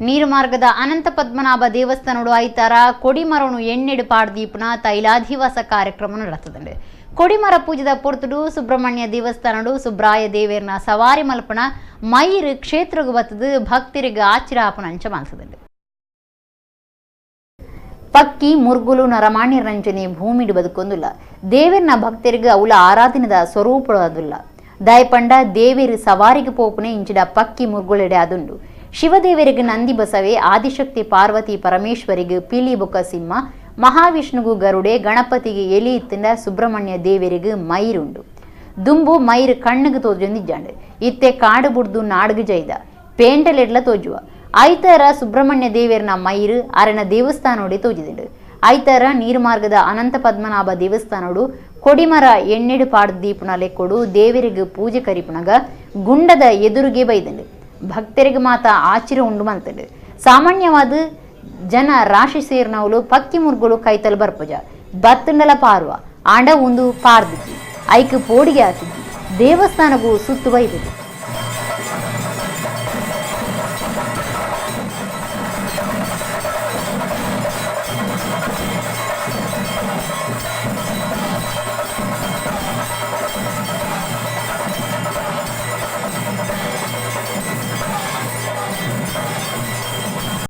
ನೀರ್ಮಾರ್ಗದ ಅನಂತ ಪದ್ಮನಾಭ ದೇವಸ್ಥಾನಡು ಐತಾರ ಕೊಡಿಮರನು ಎಣ್ಣೆಡು ಪಾಡ್ದೀಪನ ತೈಲಾಧಿವಾಸ ಕಾರ್ಯಕ್ರಮ ನಡೆಸುತ್ತದೆ. ಕೊಡಿಮರ ಪೂಜದ ಪೊರ್ತುಡು ಸುಬ್ರಹ್ಮಣ್ಯ ದೇವಸ್ಥಾನಡು ಸುಬ್ರಾಯ ದೇವೇರ್ನ ಸವಾರಿ ಮಲ್ಪನ ಮೈರು ಕ್ಷೇತ್ರಗು ಬತ್ತದು ಭಕ್ತರಿಗೆ ಆಚಿರಾಪನ ಅಂಚ ಮಾನ್ಸದಂಡು. ಪಕ್ಕಿ ಮುರ್ಗುಲು ನರಮಾಣ್ಯ ರಂಜನೆ ಭೂಮಿಡು ಬದುಕೊಂದುಲ್ಲ. ದೇವೇರ್ನ ಭಕ್ತರಿಗೆ ಅವಳ ಆರಾಧನೆದ ಸ್ವರೂಪಡುವುದಿಲ್ಲ. ದಯಪಂಡ ದೇವೇರು ಸವಾರಿಗೆ ಪೋಪುನೆ ಇಂಚಿಡ ಪಕ್ಕಿ ಮುರ್ಗುಳೆಡೆ ಅದುಂಡು. ಶಿವದೇವರಿಗೆ ನಂದಿ ಬಸವೆ, ಆದಿಶಕ್ತಿ ಪಾರ್ವತಿ ಪರಮೇಶ್ವರಿಗೆ ಪಿಲಿ ಬೊಕ್ಕ ಸಿಂಹ, ಮಹಾವಿಷ್ಣುಗೂ ಗರುಡೆ, ಗಣಪತಿಗೆ ಎಲಿ ಇತ್ತಿಂದ ಸುಬ್ರಹ್ಮಣ್ಯ ದೇವರಿಗೆ ಮೈರುಂಡು. ದುಂಬು ಮೈರು ಕಣ್ಣಿಗೆ ತೋಜೊಂದಿಜ್ಜಾಂಡು. ಇತ್ತೆ ಕಾಡು ಬುಡ್ದು ನಾಡ್ಗು ಜೈದ ಪೇಂಟಲೆಡ್ಲ ತೋಜುವ. ಐತರ ಸುಬ್ರಹ್ಮಣ್ಯ ದೇವೇರ್ನ ಮೈರು ಅರನ ದೇವಸ್ಥಾನೋಡೆ ತೋಜಿದಿಂಡು. ಐತರ ನೀರ್ಮಾರ್ಗದ ಅನಂತ ಪದ್ಮನಾಭ ದೇವಸ್ಥಾನೋಡು ಕೊಡಿಮರ ಎಣ್ಣೆಡು ಪಾಡ್ ದೀಪನ ಲೆಕ್ಕೊಡು ದೇವರಿಗೆ ಪೂಜೆ ಕರಿಪುನಗ ಗುಂಡದ ಎದುರಿಗೆ ಬೈದಂಡು. ಭಕ್ತರಿಗೆ ಮಾತ ಆಚಿರ ಉಂಡು ಮಂತಂಡು. ಸಾಮಾನ್ಯವಾದ ಜನ ರಾಶಿ ಸೇರ್ನವಳು ಪಕ್ಕಿ ಮುರ್ಗುಳು ಕೈತಲು ಬರ್ಪುಜ ಬತ್ತಂಡಲ ಪಾರ್ವ ಆಂಡ ಒಂದು ಪಾರ್ದಿಕ್ಕಿ ಐಕ್ ಪೋಡಿಗೆ ಹಾಕಿದ್ದಿ ದೇವಸ್ಥಾನಗೂ ಸುತ್ತು ಬೈದಿದ್ದು.